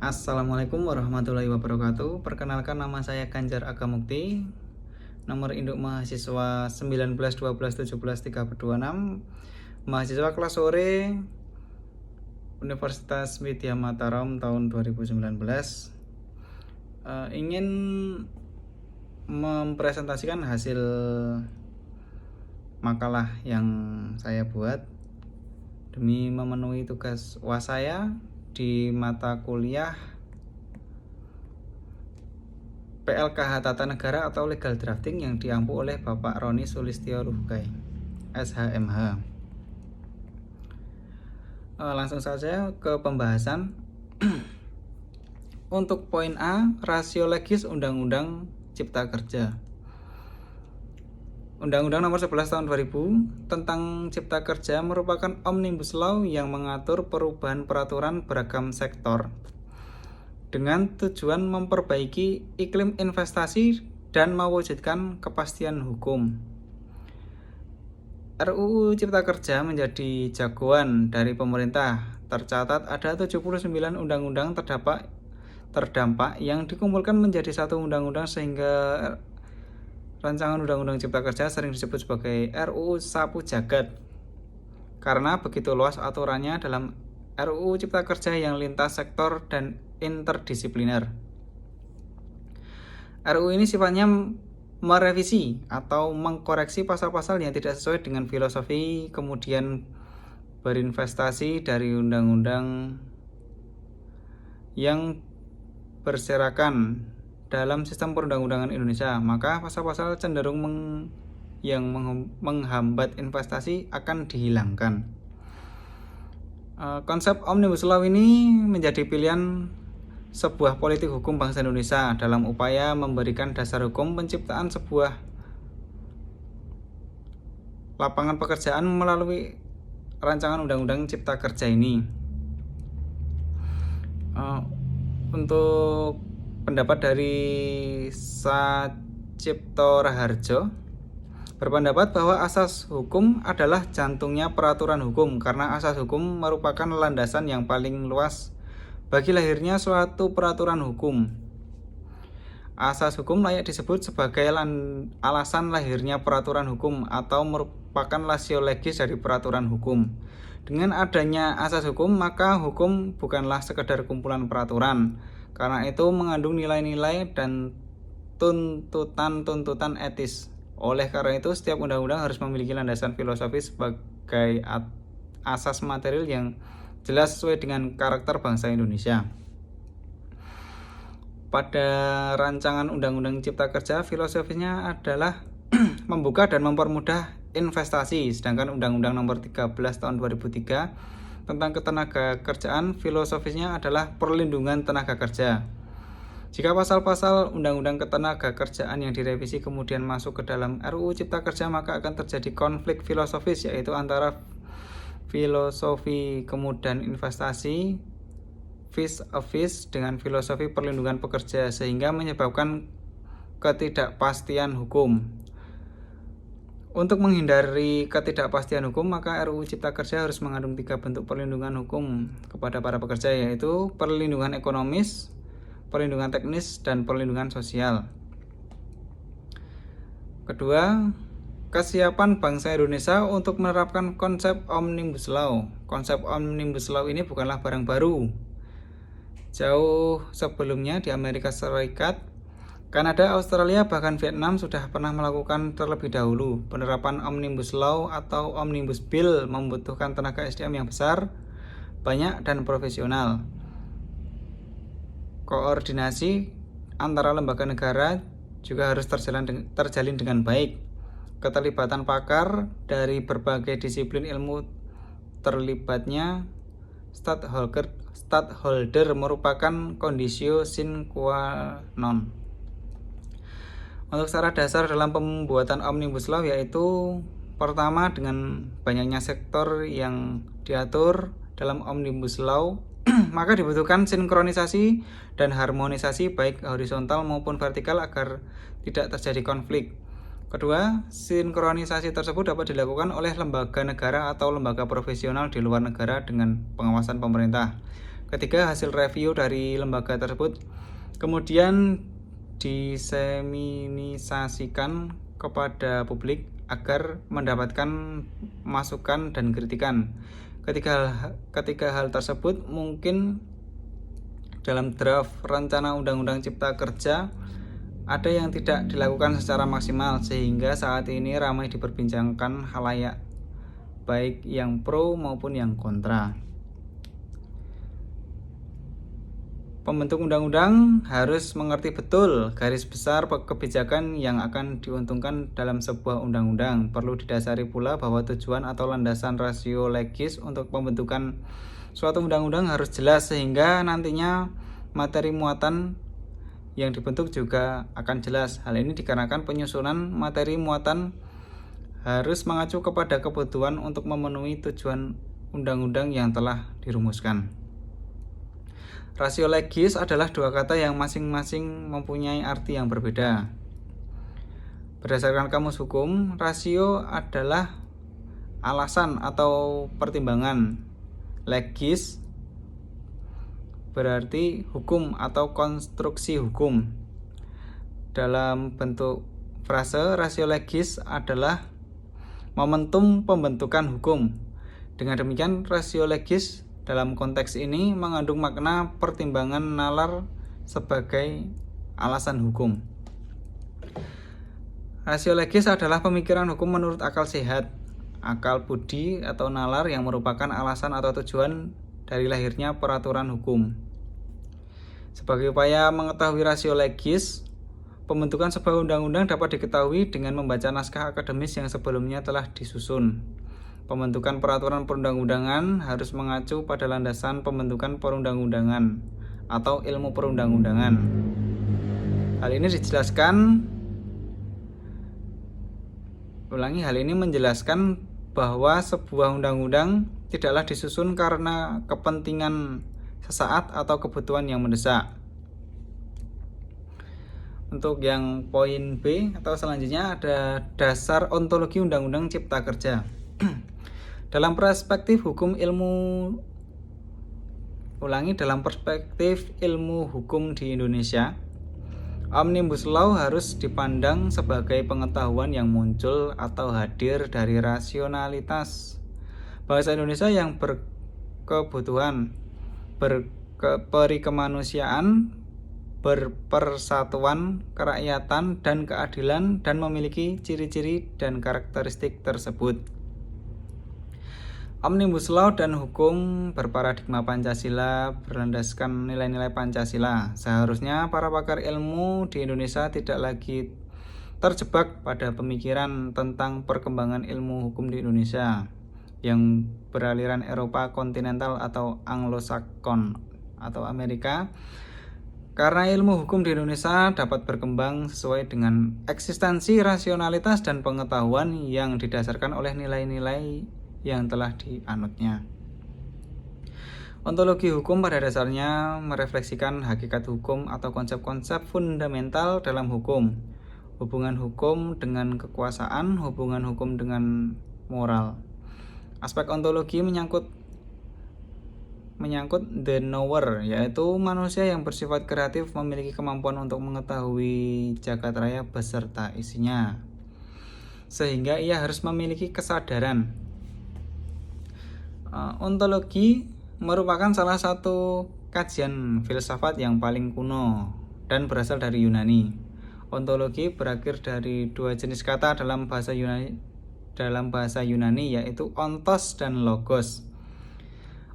Assalamualaikum warahmatullahi wabarakatuh. Perkenalkan, nama saya Ganjar Aga Mukti. Nomor induk mahasiswa 19 12 17 326. Mahasiswa kelas sore Universitas Widya Mataram tahun 2019. Ingin mempresentasikan hasil makalah yang saya buat demi memenuhi tugas UAS saya di mata kuliah PLKH Tata Negara atau Legal Drafting yang diampu oleh Bapak Roni Sulistyo Ruhgai, SHMH. Langsung saja ke pembahasan. Untuk poin A, rasio legis Undang-Undang Cipta Kerja. Undang-Undang Nomor 11 Tahun 2000 tentang Cipta Kerja merupakan Omnibus Law yang mengatur perubahan peraturan beragam sektor dengan tujuan memperbaiki iklim investasi dan mewujudkan kepastian hukum. RUU Cipta Kerja menjadi jagoan dari pemerintah. Tercatat ada 79 undang-undang terdampak yang dikumpulkan menjadi satu undang-undang, sehingga rancangan Undang-Undang Cipta Kerja sering disebut sebagai RUU Sapu Jagat karena begitu luas aturannya dalam RUU Cipta Kerja yang lintas sektor dan interdisipliner. RUU ini sifatnya merevisi atau mengkoreksi pasal-pasal yang tidak sesuai dengan filosofi kemudian berinvestasi dari undang-undang yang berserakan dalam sistem perundang-undangan Indonesia. Maka pasal-pasal cenderung yang menghambat investasi akan dihilangkan. Konsep Omnibus Law ini menjadi pilihan sebuah politik hukum bangsa Indonesia dalam upaya memberikan dasar hukum penciptaan sebuah lapangan pekerjaan melalui rancangan Undang-Undang Cipta Kerja ini. Untuk pendapat dari Sacipto Raharjo berpendapat bahwa asas hukum adalah jantungnya peraturan hukum karena asas hukum merupakan landasan yang paling luas bagi lahirnya suatu peraturan hukum. Asas hukum layak disebut sebagai alasan lahirnya peraturan hukum atau merupakan ratio legis dari peraturan hukum. Dengan adanya asas hukum, maka hukum bukanlah sekedar kumpulan peraturan. Karena itu mengandung nilai-nilai dan tuntutan-tuntutan etis. Oleh karena itu, setiap undang-undang harus memiliki landasan filosofis sebagai asas material yang jelas sesuai dengan karakter bangsa Indonesia. Pada rancangan Undang-Undang Cipta Kerja, filosofisnya adalah membuka dan mempermudah investasi, sedangkan Undang-Undang Nomor 13 Tahun 2003 tentang ketenaga kerjaan, filosofisnya adalah perlindungan tenaga kerja. Jika pasal-pasal Undang-Undang Ketenaga Kerjaan yang direvisi kemudian masuk ke dalam RUU Cipta Kerja, maka akan terjadi konflik filosofis, yaitu antara filosofi kemudahan investasi vis-a-vis dengan filosofi perlindungan pekerja, sehingga menyebabkan ketidakpastian hukum. Untuk menghindari ketidakpastian hukum, maka RUU Cipta Kerja harus mengandung 3 bentuk perlindungan hukum kepada para pekerja, yaitu perlindungan ekonomis, perlindungan teknis, dan perlindungan sosial. Kedua, kesiapan bangsa Indonesia untuk menerapkan konsep Omnibus Law. Konsep Omnibus Law ini bukanlah barang baru. Jauh sebelumnya di Amerika Serikat, Kanada, Australia, bahkan Vietnam sudah pernah melakukan terlebih dahulu. Penerapan Omnibus Law atau Omnibus Bill membutuhkan tenaga SDM yang besar, banyak, dan profesional. Koordinasi antara lembaga negara juga harus terjalin dengan baik. Keterlibatan pakar dari berbagai disiplin ilmu terlibatnya stakeholder merupakan kondisio sine qua non. Untuk syarat dasar dalam pembuatan Omnibus Law yaitu pertama, dengan banyaknya sektor yang diatur dalam Omnibus Law, maka dibutuhkan sinkronisasi dan harmonisasi baik horizontal maupun vertikal agar tidak terjadi konflik. Kedua, sinkronisasi tersebut dapat dilakukan oleh lembaga negara atau lembaga profesional di luar negara dengan pengawasan pemerintah. Ketiga, hasil review dari lembaga tersebut kemudian diseminisasikan kepada publik agar mendapatkan masukan dan kritikan. Ketiga hal tersebut mungkin dalam draft rencana Undang-Undang Cipta Kerja ada yang tidak dilakukan secara maksimal, sehingga saat ini ramai diperbincangkan khalayak, baik yang pro maupun yang kontra. Pembentuk undang-undang harus mengerti betul garis besar kebijakan yang akan diuntungkan dalam sebuah undang-undang. Perlu didasari pula bahwa tujuan atau landasan ratio legis untuk pembentukan suatu undang-undang harus jelas, sehingga nantinya materi muatan yang dibentuk juga akan jelas. Hal ini dikarenakan penyusunan materi muatan harus mengacu kepada kebutuhan untuk memenuhi tujuan undang-undang yang telah dirumuskan. Rasio legis adalah dua kata yang masing-masing mempunyai arti yang berbeda. Berdasarkan Kamus Hukum, rasio adalah alasan atau pertimbangan. Legis berarti hukum atau konstruksi hukum. Dalam bentuk frase, rasio legis adalah momentum pembentukan hukum. Dengan demikian, rasio legis dalam konteks ini mengandung makna pertimbangan nalar sebagai alasan hukum. Rasio legis adalah pemikiran hukum menurut akal sehat, akal budi atau nalar yang merupakan alasan atau tujuan dari lahirnya peraturan hukum. Sebagai upaya mengetahui rasio legis, pembentukan sebuah undang-undang dapat diketahui dengan membaca naskah akademis yang sebelumnya telah disusun. Pembentukan peraturan perundang-undangan harus mengacu pada landasan pembentukan perundang-undangan atau ilmu perundang-undangan. Hal ini menjelaskan bahwa sebuah undang-undang tidaklah disusun karena kepentingan sesaat atau kebutuhan yang mendesak. Untuk yang poin B atau selanjutnya ada dasar ontologi Undang-Undang Cipta Kerja. Dalam perspektif ilmu hukum di Indonesia, Omnibus Law harus dipandang sebagai pengetahuan yang muncul atau hadir dari rasionalitas bangsa Indonesia yang berkebutuhan, berperikemanusiaan, berpersatuan, kerakyatan, dan keadilan, dan memiliki ciri-ciri dan karakteristik tersebut. Omnibus Law dan hukum berparadigma Pancasila berlandaskan nilai-nilai Pancasila. Seharusnya para pakar ilmu di Indonesia tidak lagi terjebak pada pemikiran tentang perkembangan ilmu hukum di Indonesia yang beraliran Eropa kontinental atau Anglo-Saxon atau Amerika, karena ilmu hukum di Indonesia dapat berkembang sesuai dengan eksistensi rasionalitas dan pengetahuan yang didasarkan oleh nilai-nilai yang telah dianutnya. Ontologi hukum pada dasarnya merefleksikan hakikat hukum atau konsep-konsep fundamental dalam hukum, hubungan hukum dengan kekuasaan, hubungan hukum dengan moral. Aspek ontologi menyangkut the knower, yaitu manusia yang bersifat kreatif memiliki kemampuan untuk mengetahui jagat raya beserta isinya, sehingga ia harus memiliki kesadaran. Ontologi merupakan salah satu kajian filsafat yang paling kuno dan berasal dari Yunani. Ontologi berakhir dari dua jenis kata dalam bahasa Yunani yaitu ontos dan logos.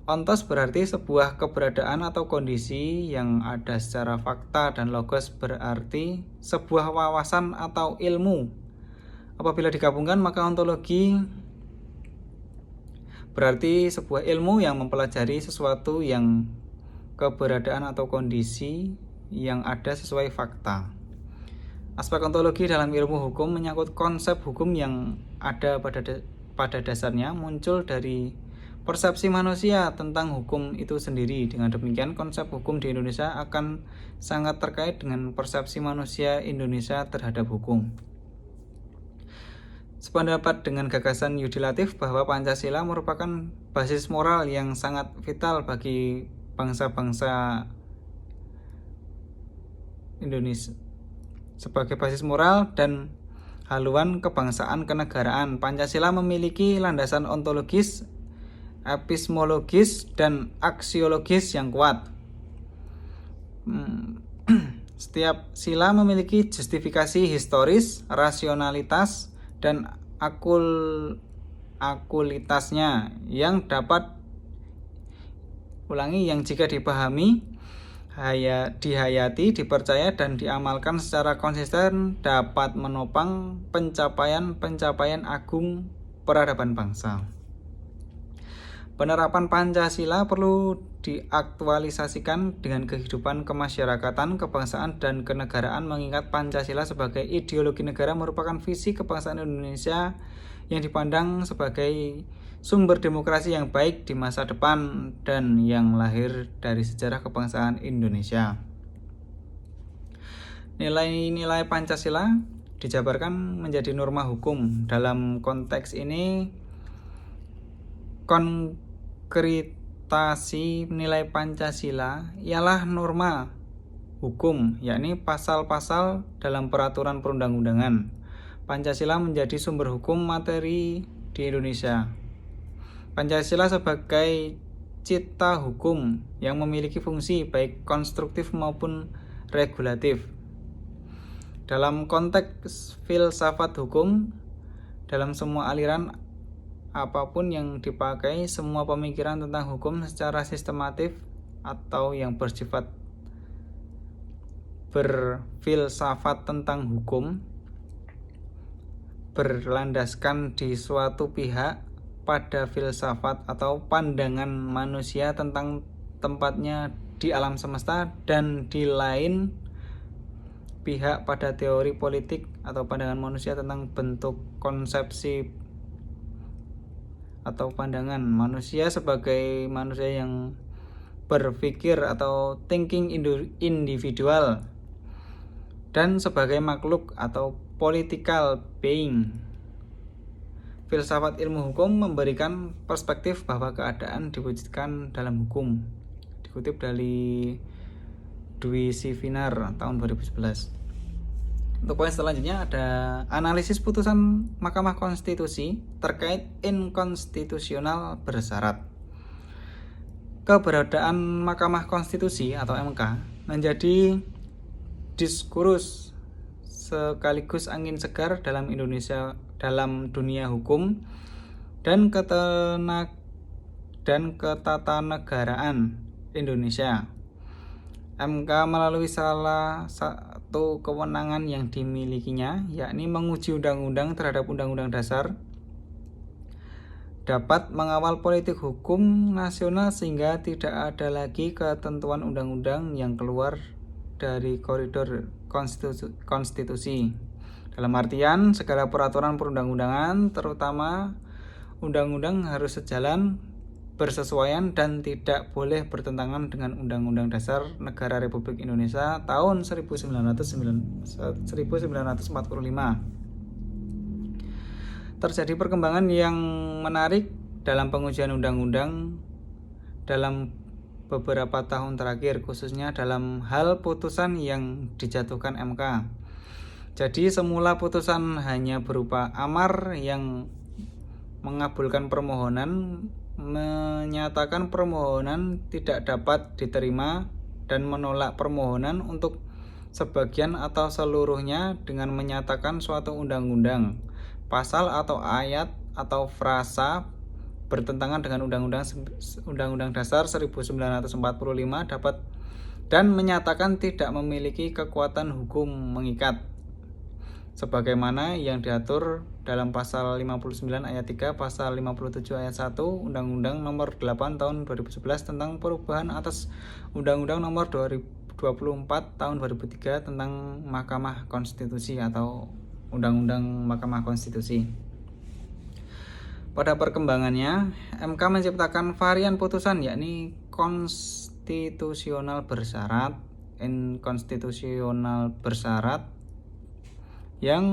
Ontos berarti sebuah keberadaan atau kondisi yang ada secara fakta, dan logos berarti sebuah wawasan atau ilmu. Apabila digabungkan, maka ontologi berarti sebuah ilmu yang mempelajari sesuatu yang keberadaan atau kondisi yang ada sesuai fakta. Aspek ontologi dalam ilmu hukum menyangkut konsep hukum yang ada pada dasarnya muncul dari persepsi manusia tentang hukum itu sendiri. Dengan demikian, konsep hukum di Indonesia akan sangat terkait dengan persepsi manusia Indonesia terhadap hukum. Sependapat dengan gagasan Yudilatif bahwa Pancasila merupakan basis moral yang sangat vital bagi bangsa-bangsa Indonesia sebagai basis moral dan haluan kebangsaan kenegaraan. Pancasila memiliki landasan ontologis, epistemologis, dan aksiologis yang kuat. Setiap sila memiliki justifikasi historis, rasionalitas, dan akulitasnya yang jika dipahami, dihayati, dipercaya, dan diamalkan secara konsisten dapat menopang pencapaian agung peradaban bangsa. Penerapan Pancasila perlu diaktualisasikan dengan kehidupan kemasyarakatan, kebangsaan, dan kenegaraan, mengingat Pancasila sebagai ideologi negara merupakan visi kebangsaan Indonesia yang dipandang sebagai sumber demokrasi yang baik di masa depan dan yang lahir dari sejarah kebangsaan Indonesia. Nilai-nilai Pancasila dijabarkan menjadi norma hukum. Dalam konteks ini, konkretasi nilai Pancasila ialah norma hukum, yakni pasal-pasal dalam peraturan perundang-undangan. Pancasila menjadi sumber hukum materi di Indonesia. Pancasila sebagai cipta hukum yang memiliki fungsi baik konstruktif maupun regulatif. Dalam konteks filsafat hukum, dalam semua aliran apapun yang dipakai, semua pemikiran tentang hukum secara sistematif atau yang bersifat berfilsafat tentang hukum berlandaskan di suatu pihak pada filsafat atau pandangan manusia tentang tempatnya di alam semesta, dan di lain pihak pada teori politik atau pandangan manusia tentang bentuk konsepsi atau pandangan manusia sebagai manusia yang berpikir atau thinking individual, dan sebagai makhluk atau political being. Filsafat ilmu hukum memberikan perspektif bahwa keadaan diwujudkan dalam hukum. Dikutip dari Dwi Sivinar tahun 2011. Untuk poin selanjutnya ada analisis putusan Mahkamah Konstitusi terkait inkonstitusional bersyarat. Keberadaan Mahkamah Konstitusi atau MK menjadi diskursus sekaligus angin segar dalam dunia hukum dan ketatanegaraan Indonesia. MK melalui salah satu kewenangan yang dimilikinya, yakni menguji undang-undang terhadap Undang-Undang Dasar, dapat mengawal politik hukum nasional sehingga tidak ada lagi ketentuan undang-undang yang keluar dari koridor konstitusi. Dalam artian, segala peraturan perundang-undangan, terutama undang-undang, harus sejalan, bersesuaian, dan tidak boleh bertentangan dengan Undang-Undang Dasar Negara Republik Indonesia tahun 1945. Terjadi perkembangan yang menarik dalam pengujian undang-undang dalam beberapa tahun terakhir, khususnya dalam hal putusan yang dijatuhkan MK. Jadi semula putusan hanya berupa amar yang mengabulkan permohonan, menyatakan permohonan tidak dapat diterima, dan menolak permohonan untuk sebagian atau seluruhnya dengan menyatakan suatu undang-undang, pasal atau ayat atau frasa bertentangan dengan Undang-Undang Dasar 1945 dapat dan menyatakan tidak memiliki kekuatan hukum mengikat, sebagaimana yang diatur dalam pasal 59 ayat 3, pasal 57 ayat 1 Undang-Undang Nomor 8 Tahun 2011 tentang perubahan atas Undang-Undang Nomor 24 Tahun 2003 tentang Mahkamah Konstitusi atau Undang-Undang Mahkamah Konstitusi. Pada perkembangannya, MK menciptakan varian putusan, yakni konstitusional bersyarat, inkonstitusional bersyarat, yang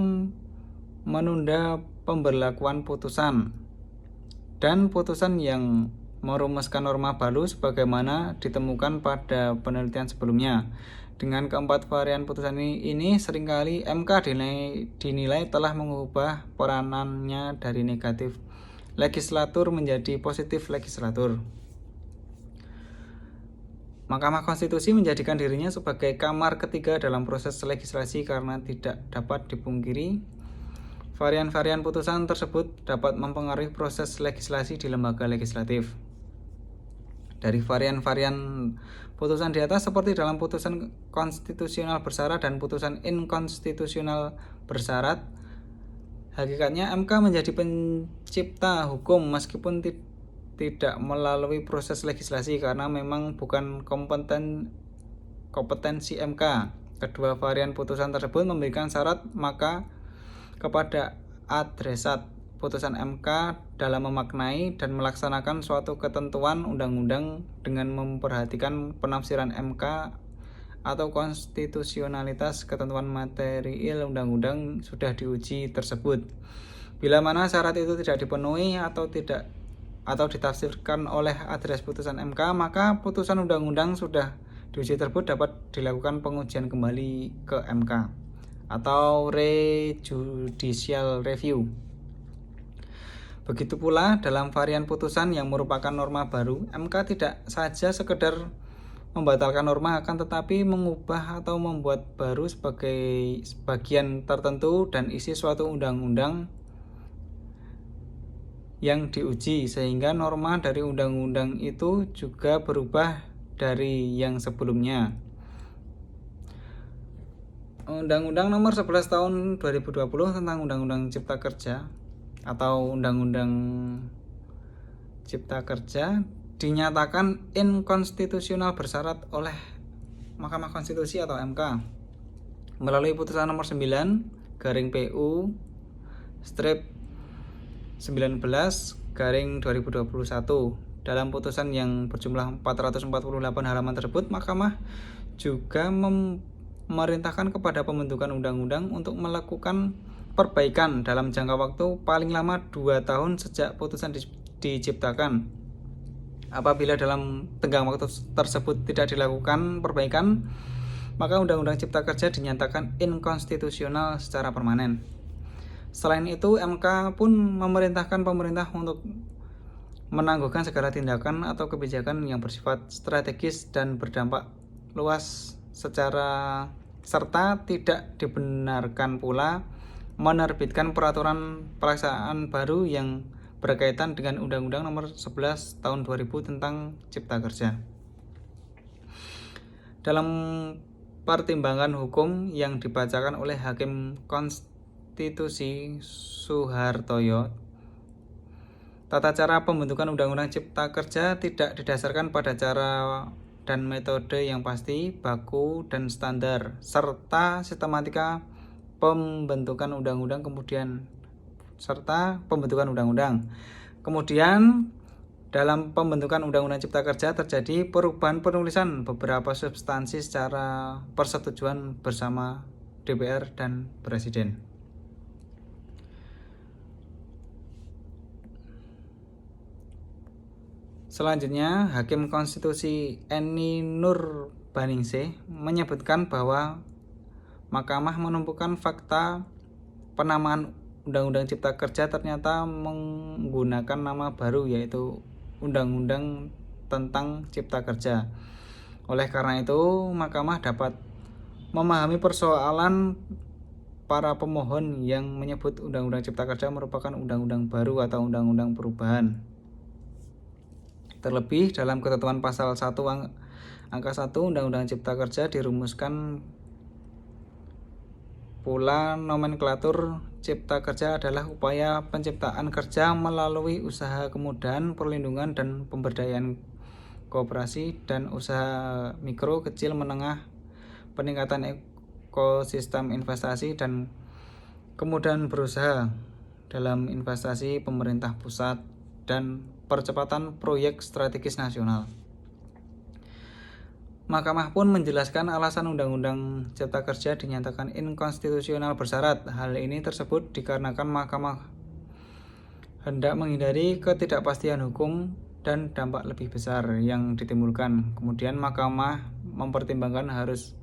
menunda pemberlakuan putusan, dan putusan yang merumuskan norma baru sebagaimana ditemukan pada penelitian sebelumnya. Dengan keempat varian putusan ini seringkali MK dinilai telah mengubah peranannya dari negatif legislatur menjadi positif legislatur. Mahkamah Konstitusi menjadikan dirinya sebagai kamar ketiga dalam proses legislasi karena tidak dapat dipungkiri varian-varian putusan tersebut dapat mempengaruhi proses legislasi di lembaga legislatif. Dari varian-varian putusan di atas seperti dalam putusan konstitusional bersyarat dan putusan inkonstitusional bersyarat, hakikatnya MK menjadi pencipta hukum meskipun tidak melalui proses legislasi karena memang bukan kompetensi MK. Kedua varian putusan tersebut memberikan syarat maka kepada adresat putusan MK dalam memaknai dan melaksanakan suatu ketentuan undang-undang dengan memperhatikan penafsiran MK atau konstitusionalitas ketentuan material undang-undang sudah diuji tersebut. Bila mana syarat itu tidak dipenuhi atau ditafsirkan oleh adres putusan MK, maka putusan undang-undang sudah diuji tersebut dapat dilakukan pengujian kembali ke MK atau re-judicial review. Begitu pula dalam varian putusan yang merupakan norma baru, MK tidak saja sekedar membatalkan norma akan tetapi mengubah atau membuat baru sebagai bagian tertentu dan isi suatu undang-undang yang diuji, sehingga norma dari undang-undang itu juga berubah dari yang sebelumnya. Undang-Undang Nomor 11 Tahun 2020 tentang Undang-Undang Cipta Kerja atau Undang-Undang Cipta Kerja dinyatakan inkonstitusional bersyarat oleh Mahkamah Konstitusi atau MK melalui putusan nomor 9 garing PU strip 19 garing 2021. Dalam putusan yang berjumlah 448 halaman tersebut, Mahkamah juga memerintahkan kepada pembentukan undang-undang untuk melakukan perbaikan dalam jangka waktu paling lama 2 tahun sejak putusan diciptakan. Apabila dalam tenggang waktu tersebut tidak dilakukan perbaikan, maka Undang-Undang Cipta Kerja dinyatakan inkonstitusional secara permanen. Selain itu, MK pun memerintahkan pemerintah untuk menangguhkan segala tindakan atau kebijakan yang bersifat strategis dan berdampak luas serta tidak dibenarkan pula menerbitkan peraturan pelaksanaan baru yang berkaitan dengan Undang-Undang Nomor 11 Tahun 2000 tentang Cipta Kerja. Dalam pertimbangan hukum yang dibacakan oleh Hakim Konstitusi Suhartoyo, tata cara pembentukan Undang-Undang Cipta Kerja tidak didasarkan pada cara dan metode yang pasti, baku, dan standar, serta sistematika pembentukan undang-undang Kemudian, dalam pembentukan Undang-Undang Cipta Kerja terjadi perubahan penulisan beberapa substansi secara persetujuan bersama DPR dan Presiden. Selanjutnya, Hakim Konstitusi Eni Nurbaningsih menyebutkan bahwa Mahkamah menemukan fakta penamaan Undang-Undang Cipta Kerja ternyata menggunakan nama baru, yaitu Undang-Undang tentang Cipta Kerja. Oleh karena itu, Mahkamah dapat memahami persoalan para pemohon yang menyebut Undang-Undang Cipta Kerja merupakan undang-undang baru atau undang-undang perubahan. Terlebih dalam ketentuan pasal 1 angka 1 Undang-Undang Cipta Kerja dirumuskan pula nomenklatur Cipta Kerja adalah upaya penciptaan kerja melalui usaha kemudahan, perlindungan, dan pemberdayaan koperasi dan usaha mikro, kecil, menengah, peningkatan ekosistem investasi, dan kemudahan berusaha dalam investasi pemerintah pusat, dan percepatan proyek strategis nasional. Mahkamah pun menjelaskan alasan Undang-Undang Cipta Kerja dinyatakan inkonstitusional bersyarat. Hal ini tersebut dikarenakan Mahkamah hendak menghindari ketidakpastian hukum dan dampak lebih besar yang ditimbulkan. Kemudian mahkamah mempertimbangkan harus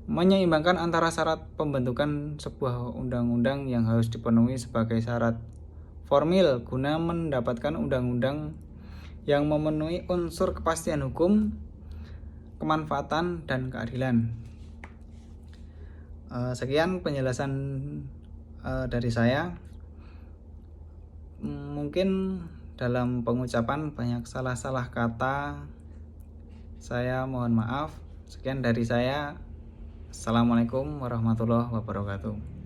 menyeimbangkan antara syarat pembentukan sebuah undang-undang yang harus dipenuhi sebagai syarat formil guna mendapatkan undang-undang yang memenuhi unsur kepastian hukum, kemanfaatan, dan keadilan. Sekian penjelasan dari saya. Mungkin dalam pengucapan banyak salah-salah kata, saya mohon maaf. Sekian dari saya. Assalamualaikum warahmatullahi wabarakatuh.